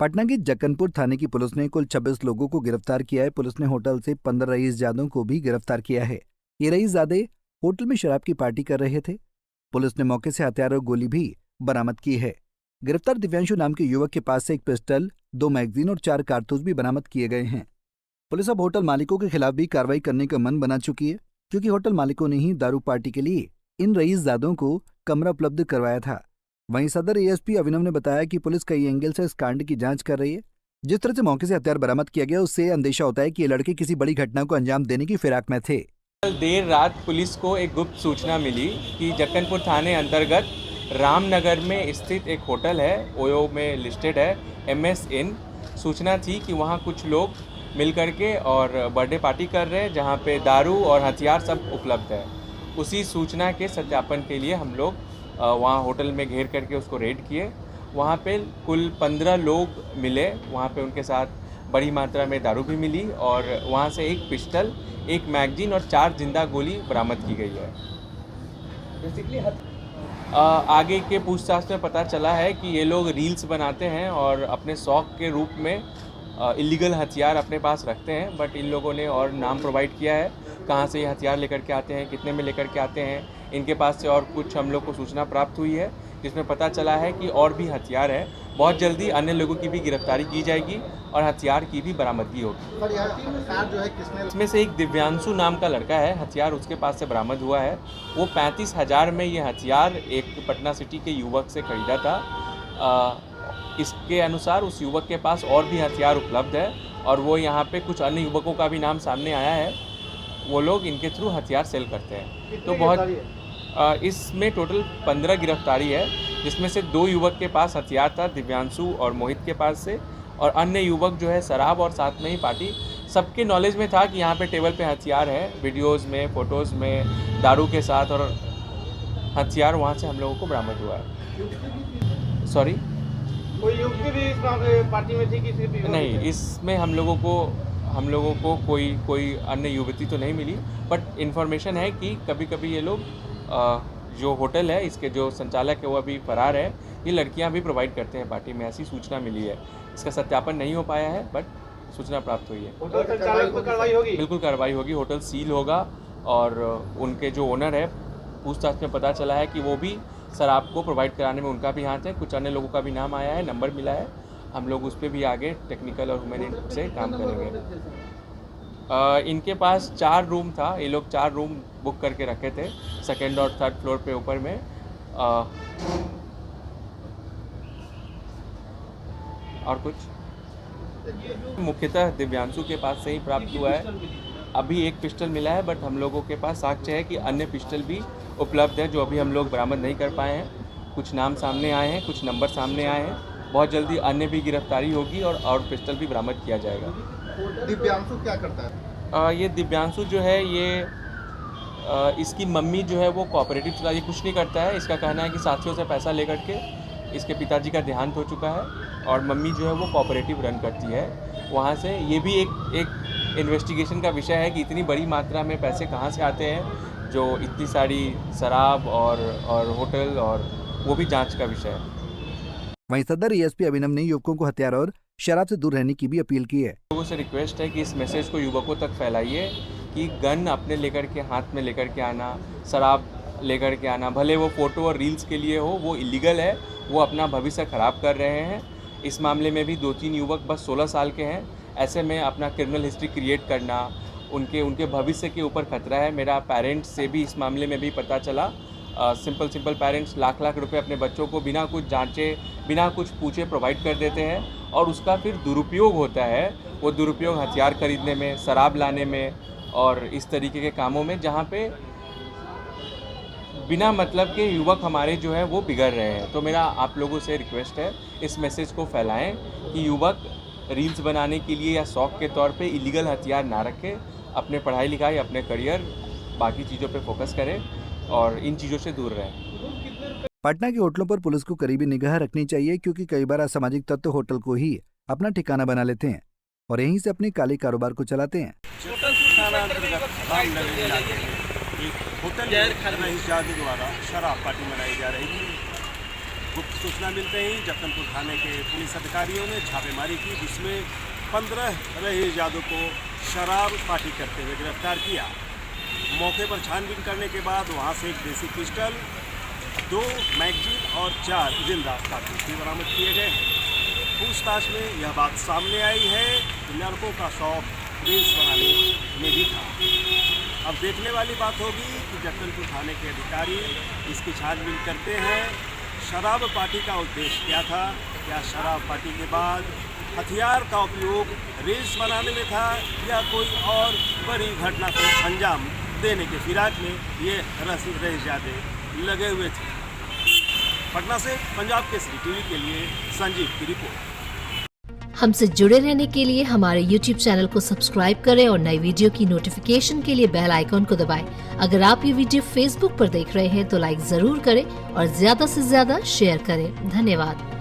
पटना की जक्कनपुर थाने की पुलिस ने कुल 26 लोगों को गिरफ्तार किया है। पुलिस ने होटल से 15 रईसजादों को भी गिरफ्तार किया है। ये रईसजादे होटल में शराब की पार्टी कर रहे थे। पुलिस ने मौके से हथियार और गोली भी बरामद की है। गिरफ्तार दिव्यांशु नाम के युवक के पास से एक पिस्टल, 2 मैगजीन और 4 कारतूस भी बरामद किए गए हैं। पुलिस अब होटल मालिकों के खिलाफ भी कार्रवाई करने का मन बना चुकी है, क्योंकि होटल मालिकों ने ही दारू पार्टी के लिए इन रईसजादों को कमरा उपलब्ध करवाया था। वहीं सदर एएसपी अभिनव ने बताया कि पुलिस कई एंगल से इस कांड की जांच कर रही है। जिस तरह से मौके से हथियार बरामद किया गया, उससे अंदेशा होता है कि ये लड़के किसी बड़ी घटना को अंजाम देने की फिराक में थे। कल देर रात पुलिस को एक गुप्त सूचना मिली कि जक्कनपुर थाने अंतर्गत रामनगर में स्थित एक होटल है, ओयो में लिस्टेड है, MS इन। सूचना थी कि वहाँ कुछ लोग मिल करके और बर्थडे पार्टी कर रहे हैं, जहाँ पे दारू और हथियार सब उपलब्ध है। उसी सूचना के सत्यापन के लिए हम लोग वहाँ होटल में घेर करके उसको रेड किए। वहाँ पे कुल 15 लोग मिले। वहाँ पे उनके साथ बड़ी मात्रा में दारू भी मिली और वहाँ से एक पिस्टल, एक मैगजीन और 4 जिंदा गोली बरामद की गई है। बेसिकली आगे के पूछताछ में पता चला है कि ये लोग रील्स बनाते हैं और अपने शौक के रूप में इलीगल हथियार अपने पास रखते हैं। बट इन लोगों ने और नाम प्रोवाइड किया है, कहाँ से ये हथियार लेकर के आते हैं, कितने में लेकर के आते हैं। इनके पास से और कुछ हम लोग को सूचना प्राप्त हुई है, जिसमें पता चला है कि और भी हथियार है। बहुत जल्दी अन्य लोगों की भी गिरफ्तारी की जाएगी और हथियार की भी बरामदगी होगी। इसमें से एक दिव्यांशु नाम का लड़का है, हथियार उसके पास से बरामद हुआ है। वो 35,000 में ये हथियार एक पटना सिटी के युवक से खरीदा था। इसके अनुसार उस युवक के पास और भी हथियार उपलब्ध है और वो यहाँ पे कुछ अन्य युवकों का भी नाम सामने आया है। वो लोग इनके थ्रू हथियार सेल करते हैं। तो बहुत इसमें टोटल 15 गिरफ्तारी है, जिसमें से 2 युवक के पास हथियार था, दिव्यांशु और मोहित के पास से, और अन्य युवक जो है शराब और साथ में ही पार्टी। सबके नॉलेज में था कि यहाँ पे टेबल पे हथियार है, वीडियोज़ में, फ़ोटोज़ में दारू के साथ, और हथियार वहाँ से हम लोगों को बरामद हुआ है। सॉरी, कोई युवती भी इस पार्टी में थी किसी भी? नहीं, इसमें हम लोगों को कोई अन्य युवती तो नहीं मिली। बट इन्फॉर्मेशन है कि कभी कभी ये लोग जो होटल है, इसके जो संचालक है वो अभी फरार है, ये लड़कियां भी प्रोवाइड करते हैं पार्टी में, ऐसी सूचना मिली है। इसका सत्यापन नहीं हो पाया है, बट सूचना प्राप्त हुई है। होटल संचालक पर कार्रवाई होगी? बिल्कुल कार्रवाई होगी। होटल सील होगा और उनके जो ओनर है, पूछताछ में पता चला है कि वो भी शराब को प्रोवाइड कराने में उनका भी हाथ है। कुछ अन्य लोगों का भी नाम आया है, नंबर मिला है। हम लोग उस पर भी आगे टेक्निकल और ह्यूमन से काम करेंगे। इनके पास 4 रूम था, ये लोग 4 रूम बुक करके रखे थे, 2nd और 3rd फ्लोर पे ऊपर में। और कुछ मुख्यतः दिव्यांशु के पास से ही प्राप्त हुआ है। अभी एक पिस्टल मिला है, बट हम लोगों के पास साक्ष्य है कि अन्य पिस्टल भी उपलब्ध है, जो अभी हम लोग बरामद नहीं कर पाए हैं। कुछ नाम सामने आए हैं, कुछ नंबर सामने आए हैं। बहुत जल्दी अन्य भी गिरफ्तारी होगी और पिस्टल भी बरामद किया जाएगा। दिव्यांशु क्या करता है? ये दिव्यांशु जो है, ये इसकी मम्मी जो है वो कोऑपरेटिव चला, ये कुछ नहीं करता है। इसका कहना है कि साथियों से पैसा लेकर के इसके पिताजी का देहांत हो चुका है और मम्मी जो है वो कोऑपरेटिव रन करती है वहाँ से। ये भी एक इन्वेस्टिगेशन का विषय है कि इतनी बड़ी मात्रा में पैसे कहाँ से आते हैं, जो इतनी सारी शराब और होटल, और वो भी जांच का विषय है। वहीं सदर एएसपी अभिनव ने युवकों को हथियार और शराब से दूर रहने की भी अपील की है। लोगों से रिक्वेस्ट है कि इस मैसेज को युवकों तक फैलाइए कि गन अपने लेकर के, हाथ में लेकर के आना, शराब लेकर के आना, भले वो फ़ोटो और रील्स के लिए हो, वो इलीगल है। वो अपना भविष्य ख़राब कर रहे हैं। इस मामले में भी 2-3 युवक बस 16 साल के हैं। ऐसे में अपना क्रिमिनल हिस्ट्री क्रिएट करना उनके भविष्य के ऊपर खतरा है। मेरा पेरेंट्स से भी इस मामले में भी पता चला। सिंपल पेरेंट्स लाख रुपए अपने बच्चों को बिना कुछ जांचे, बिना कुछ पूछे प्रोवाइड कर देते हैं और उसका फिर दुरुपयोग होता है। वो दुरुपयोग हथियार खरीदने में, शराब लाने में और इस तरीके के कामों में, जहाँ पे बिना मतलब के युवक हमारे जो है वो बिगड़ रहे हैं। तो मेरा आप लोगों से रिक्वेस्ट है, इस मैसेज को फैलाएं कि युवक रील्स बनाने के लिए या शौक के तौर पे इलीगल हथियार ना रखें, अपने पढ़ाई लिखाई, अपने करियर, बाकी चीज़ों पे फोकस करें और इन चीज़ों से दूर रहें। पटना के होटलों पर पुलिस को करीबी निगाह रखनी चाहिए, क्योंकि कई बार असामाजिक तत्व होटल को ही अपना ठिकाना बना लेते हैं और यहीं से अपने काले कारोबार को चलाते हैं। होटल गैर खाना रईसजादे द्वारा शराब पार्टी मनाई जा रही थी। गुप्त सूचना मिलते ही जक्कनपुर थाने के पुलिस अधिकारियों ने छापेमारी की, जिसमें 15 रईस जादव को शराब पार्टी करते हुए गिरफ्तार किया। मौके पर छानबीन करने के बाद वहां से एक देसी पिस्टल, 2 मैगजीन और 4 जिंदा कारतूस भी बरामद किए गए हैं। पूछताछ में यह बात सामने आई है कि लड़कों का शौक रील्स बनाने में भी था। अब देखने वाली बात होगी कि जक्कनपुर थाने के अधिकारी इसकी छानबीन करते हैं। शराब पार्टी का उद्देश्य क्या था? क्या शराब पार्टी के बाद हथियार का उपयोग रील्स बनाने में था या कोई और बड़ी घटना को अंजाम देने के फिराक में ये रईस जादे लगे हुए थे? पटना से पंजाब केसरी टीवी के लिए संजीव की रिपोर्ट। हमसे जुड़े रहने के लिए हमारे YouTube चैनल को सब्सक्राइब करें और नई वीडियो की नोटिफिकेशन के लिए बेल आइकॉन को दबाएं। अगर आप ये वीडियो Facebook पर देख रहे हैं तो लाइक जरूर करें और ज्यादा से ज्यादा शेयर करें। धन्यवाद।